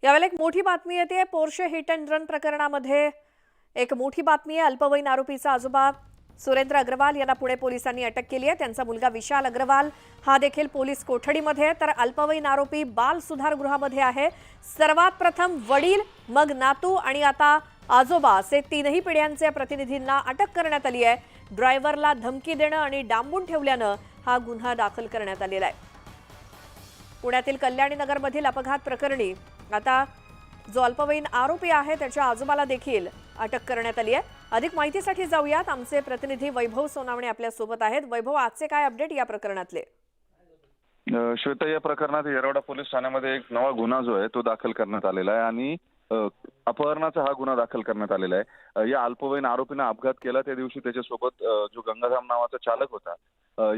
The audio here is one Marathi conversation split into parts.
यावेळेला एक मोठी बातमी येते पोर्शे हिट अँड रन प्रकरणामध्ये। एक मोठी बातमी आहे। अल्पवयीन आरोपीचा आजोबा सुरेंद्र अग्रवाल यांना पुणे पोलिसांनी अटक केली आहे। त्यांचा मुलगा विशाल अग्रवाल हा देखील पोलीस कोठडीमध्ये आहे, तर अल्पवयीन आरोपी बाल सुधार गृहामध्ये आहे। सर्वात प्रथम वडील, मग नातू आणि आता आजोबा असे तीनही पिढ्यांचे प्रतिनिधींना अटक करण्यात आली आहे। ड्रायव्हरला धमकी देणं आणि डांबून ठेवल्यानं हा गुन्हा दाखल करण्यात आलेला आहे। पुण्यातील कल्याणी नगरमधील अपघात प्रकरणी आता जो अल्पवयीन आरोपी आहे त्याच्या आजोबाला देखील अटक करण्यात आली आहे। अधिक माहितीसाठी जाऊयात, आमचे प्रतिनिधी वैभव सोनावणे आपल्या सोबत आहेत। वैभव, आजचे काय अपडेट या प्रकरणातले? श्वेता, या प्रकरणात येरवडा पोलीस ठाण्यामध्ये एक नवा गुन्हा जो आहे तो दाखल करण्यात आलेला आहे आणि अपहरणाचा हा गुन्हा दाखल करण्यात आलेला आहे। या अल्पवयीन आरोपीने अपघात केला त्या दिवशी त्याच्यासोबत जो गंगाधाम नावाचा चालक होता,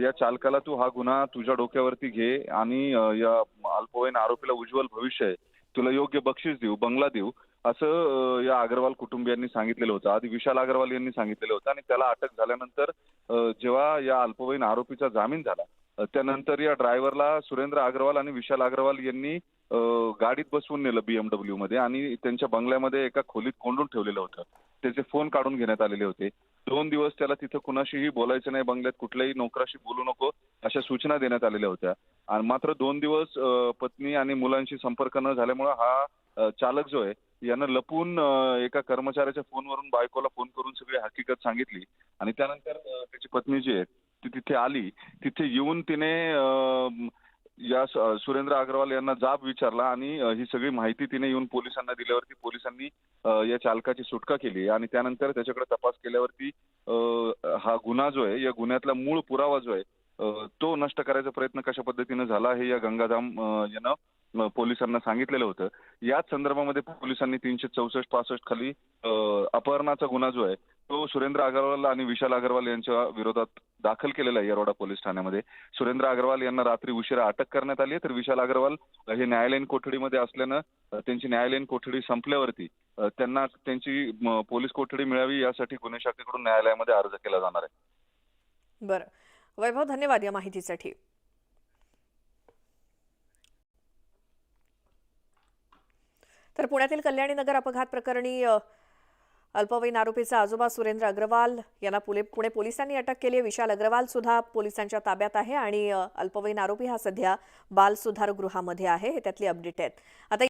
या चालकाला तू हा गुन्हा तुझ्या डोक्यावरती घे आणि या अल्पवयीन आरोपीला उज्ज्वल भविष्य आहे, तुला योग्य बक्षीस देऊ, बंगला देऊ, असं या अग्रवाल कुटुंबियांनी सांगितलेलं होतं। आधी विशाल अग्रवाल यांनी सांगितलेलं होतं आणि त्याला अटक झाल्यानंतर जेव्हा या अल्पवयीन आरोपीचा जामीन झाला, त्यानंतर या ड्रायव्हरला सुरेंद्र अग्रवाल आणि विशाल अग्रवाल यांनी गाडीत बसवून नेलं BMW मध्ये आणि त्यांच्या बंगल्यामध्ये एका खोलीत कोंडून ठेवलेलं होतं। त्याचे फोन काढून घेण्यात आलेले होते। 2 दिवस त्याला तिथं कुणाशीही बोलायचं नाही, बंगल्यात कुठल्याही नोकराशी बोलू नको अशा सूचना देण्यात आलेल्या होत्या। आणि मात्र 2 दिवस पत्नी आणि मुलांशी संपर्क न झाल्यामुळे हा चालक जो आहे यानं लपून एका कर्मचाऱ्याच्या फोनवरून बायकोला फोन करून सगळी हकीकत सांगितली आणि त्यानंतर त्याची पत्नी जी आहे ती तिथे आली। तिथे येऊन तिने या सुरेंद्र अग्रवाल यांना जाब विचारला आणि ही सगळी माहिती तिने येऊन पोलिसांना दिल्यावरती पोलिसांनी या चालकाची सुटका केली आणि त्यानंतर त्याच्याकडे तपास केल्यावरती हा गुन्हा जो आहे, या गुन्ह्यातला मूळ पुरावा जो आहे तो नष्ट करायचा प्रयत्न कशा पद्धतीने झाला हे या गंगाधाम यानं पोलिसांना सांगितलेलं होतं। याच संदर्भामध्ये पोलिसांनी 364-65 खाली अपहरणाचा गुन्हा जो आहे तो सुरेंद्र अग्रवाल आणि विशाल अग्रवाल यांच्या विरोधात दाखल केलेला आहे येरवडा पोलीस ठाण्यामध्ये। सुरेंद्र अग्रवाल यांना रात्री उशिरा अटक करण्यात आली आहे, तर विशाल अग्रवाल हे न्यायालयीन कोठडीमध्ये असल्यानं त्यांची न्यायालयीन कोठडी संपल्यावरती त्यांना त्यांची पोलीस कोठडी मिळावी यासाठी गुन्हे शाखेकडून न्यायालयामध्ये अर्ज केला जाणार आहे। बरं वैभव, धन्यवाद या माहितीसाठी। तर पुण्यातील कल्याणी नगर अपघात प्रकरणी अल्पवयीन आरोपीचा आजोबा सुरेंद्र अग्रवाल यांना पुणे पोलिसांनी अटक केली आहे। विशाल अग्रवाल सुद्धा पोलिसांच्या ताब्यात आहे आणि अल्पवयीन आरोपी हा सध्या बाल सुधार गृहामध्ये आहे। हे त्यातली अपडेट आहेत। आता